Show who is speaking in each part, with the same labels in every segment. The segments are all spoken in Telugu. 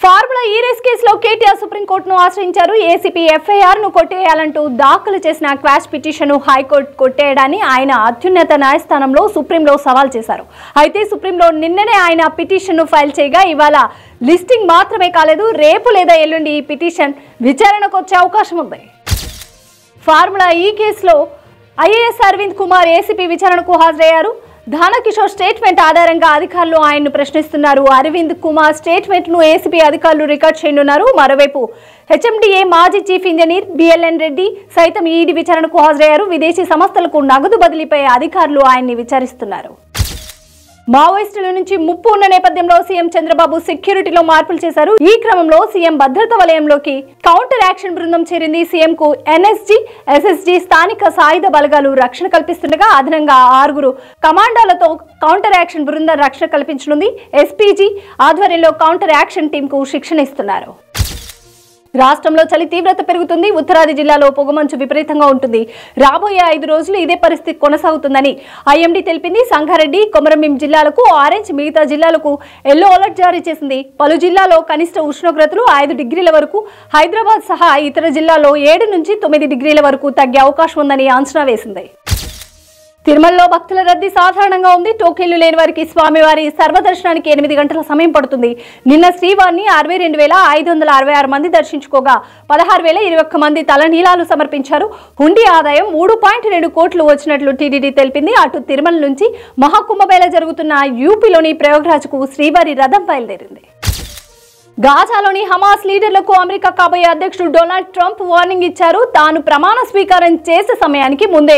Speaker 1: ఫార్ములా ఈ రేస్ కేసులో కేటీఆర్ సుప్రీంకోర్టును ఆశ్రయించారు. ఏసీపీ ఎఫ్ఐఆర్ ను కొట్టేయాలంటూ దాఖలు చేసిన క్వాష్ పిటిషన్ హైకోర్టు కొట్టేయడాన్ని ఆయన అత్యున్నత న్యాయస్థానంలో సుప్రీంలో సవాల్ చేశారు. అయితే సుప్రీంలో నిన్ననే ఆయన పిటిషన్ ను ఫైల్ చేయగా ఇవాళ లిస్టింగ్ మాత్రమే కాలేదు, రేపు లేదా ఎల్లుండి ఈ పిటిషన్ విచారణకు వచ్చే అవకాశం ఉంది. ఫార్ములా ఈ కేసులో ఐఏఎస్ అరవింద్ కుమార్ ఏసీపీ విచారణకు హాజరయ్యారు. ధానకిషోర్ స్టేట్మెంట్ ఆధారంగా అధికారులు ఆయన్ను ప్రశ్నిస్తున్నారు. అరవింద్ కుమార్ స్టేట్మెంట్ ను ఏసీపీ అధికారులు రికార్డ్ చేయనున్నారు. మరోవైపు హెచ్ఎండిఏ మాజీ చీఫ్ ఇంజనీర్ బిఎల్ఎన్ రెడ్డి సైతం ఈడీ విచారణకు హాజరయ్యారు. విదేశీ సంస్థలకు నగదు బదిలీపై అధికారులు ఆయన్ని విచారిస్తున్నారు. మావోయిస్టుల నుంచి ముప్పు ఉన్న నేపథ్యంలో సీఎం చంద్రబాబు సెక్యూరిటీలో మార్పులు చేశారు. ఈ క్రమంలో సీఎం భద్రతా వలయంలోకి కౌంటర్ యాక్షన్ బృందం చేరింది. సీఎం కు ఎన్ఎస్జీ, ఎస్ఎస్జీ స్థానిక సాయుధ బలగాలు రక్షణ కల్పిస్తుండగా అదనంగా 6 కమాండోలతో కౌంటర్ యాక్షన్ బృందం రక్షణ కల్పించనుంది. ఎస్పీజీ ఆధ్వర్యంలో కౌంటర్ యాక్షన్ టీం కు శిక్షణ ఇస్తున్నారు. రాష్ట్రంలో చలి తీవ్రత పెరుగుతుంది. ఉత్తరాది జిల్లాలో పొగమంచు విపరీతంగా ఉంటుంది. రాబోయే 5 రోజులు ఇదే పరిస్థితి కొనసాగుతుందని ఐఎండీ తెలిపింది. సంగారెడ్డి, కొమరంభీం జిల్లాలకు ఆరెంజ్, మిగతా జిల్లాలకు ఎల్లో అలర్ట్ జారీ చేసింది. పలు జిల్లాలో కనిష్ట ఉష్ణోగ్రతలు 5 డిగ్రీల వరకు, హైదరాబాద్ సహా ఇతర జిల్లాల్లో 7 నుంచి 9 డిగ్రీల వరకు తగ్గే అవకాశం ఉందని అంచనా వేసింది. తిరుమలలో భక్తుల రద్దీ సాధారణంగా ఉంది. టోకెన్లు లేని వారికి స్వామివారి సర్వదర్శనానికి 8 గంటల సమయం పడుతుంది. నిన్న శ్రీవారిని 62,566 మంది దర్శించుకోగా 16,021 మంది తలనీలాలు సమర్పించారు. హుండీ ఆదాయం 3.2 కోట్లు వచ్చినట్లు టీటీడీ తెలిపింది. అటు తిరుమల నుంచి మహాకుంభమేళ జరుగుతున్న యూపీలోని ప్రయాగ్రాజ్కు శ్రీవారి రథం బయలుదేరింది. గాజాలోని హమాస్ లీడర్లకు అమెరికా కాబోయే అధ్యక్షుడు డొనాల్డ్ ట్రంప్ వార్నింగ్ ఇచ్చారు. తాను ప్రమాణ స్వీకారం చేసే సమయానికి ముందే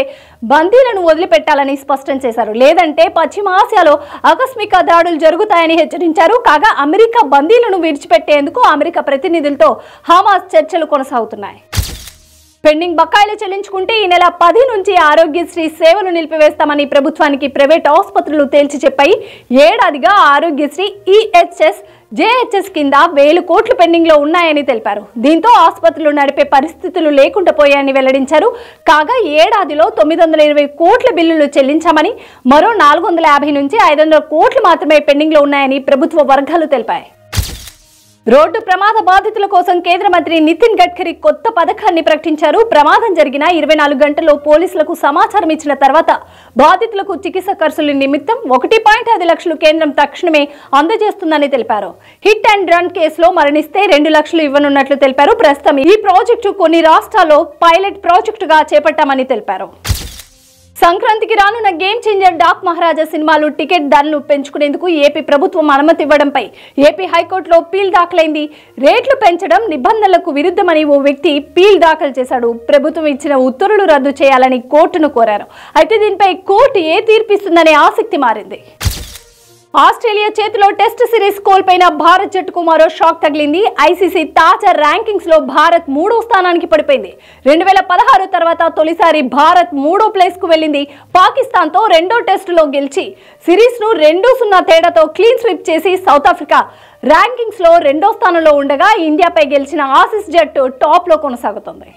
Speaker 1: బందీలను వదిలిపెట్టాలని స్పష్టం చేశారు. లేదంటే పశ్చిమ ఆసియాలో ఆకస్మిక దాడులు జరుగుతాయని హెచ్చరించారు. కాగా అమెరికా బందీలను విడిచిపెట్టేందుకు అమెరికా ప్రతినిధులతో హమాస్ చర్చలు కొనసాగుతున్నాయి. పెండింగ్ బకాయిలు చెల్లించుకుంటే ఈ నెల 10 నుంచి ఆరోగ్యశ్రీ సేవలు నిలిపివేస్తామని ప్రభుత్వానికి ప్రైవేట్ ఆసుపత్రులు తేల్చి చెప్పాయి. ఏడాదిగా ఆరోగ్యశ్రీ ఈహెచ్ఎస్, జేహెచ్ఎస్ కింద 1,000 కోట్లు పెండింగ్ లో ఉన్నాయని తెలిపారు. దీంతో ఆసుపత్రులు నడిపే పరిస్థితులు లేకుండా పోయాయని వెల్లడించారు. కాగా ఏడాదిలో 920 కోట్ల బిల్లులు చెల్లించామని, మరో 450 నుంచి 500 కోట్లు మాత్రమే పెండింగ్ లో ఉన్నాయని ప్రభుత్వ వర్గాలు తెలిపాయి. రోడ్డు ప్రమాద బాధితుల కోసం కేంద్ర మంత్రి నితిన్ గడ్కరీ కొత్త పథకాన్ని ప్రకటించారు. ప్రమాదం జరిగిన 24 గంటల్లో పోలీసులకు సమాచారం ఇచ్చిన తర్వాత బాధితులకు చికిత్స ఖర్చుల నిమిత్తం 1.5 లక్షలు కేంద్రం తక్షణమే అందజేస్తుందని తెలిపారు. హిట్ అండ్ రన్ కేసులో మరణిస్తే 2 లక్షలు ఇవ్వనున్నట్లు తెలిపారు. ప్రస్తుతం ఈ ప్రాజెక్టు కొన్ని రాష్ట్రాల్లో పైలట్ ప్రాజెక్టుగా చేపట్టామని తెలిపారు. సంక్రాంతికి రానున్న గేమ్ చేంజర్ డాక్ మహారాజా సినిమాలు టికెట్ ధరలు పెంచుకునేందుకు ఏపీ ప్రభుత్వం అనుమతి ఇవ్వడంపై ఏపీ హైకోర్టులో పీల్ దాఖలైంది. రేట్లు పెంచడం నిబంధనలకు విరుద్ధమని ఓ వ్యక్తి పీల్ దాఖలు చేశాడు. ప్రభుత్వం ఇచ్చిన ఉత్తర్వులు రద్దు చేయాలని కోర్టును కోరారు. అయితే దీనిపై కోర్టు ఏ తీర్పిస్తుందనే ఆసక్తి మారింది. ఆస్ట్రేలియా చేతిలో టెస్ట్ సిరీస్ కోల్పోయిన భారత్ జట్టుకు మరో షాక్ తగిలింది. ఐసీసీ తాజా ర్యాంకింగ్స్ లో భారత్ 3వ స్థానానికి పడిపోయింది. 2016 తర్వాత తొలిసారి భారత్ 3వ ప్లేస్ కు వెళ్లింది. పాకిస్తాన్ తో 2వ టెస్టులో గెలిచి సిరీస్ ను 2-0 తేడాతో క్లీన్ స్వీప్ చేసి సౌత్ ఆఫ్రికా ర్యాంకింగ్స్ లో 2వ స్థానంలో ఉండగా ఇండియాపై గెలిచిన ఆసీస్ జట్టు టాప్ లో కొనసాగుతుంది.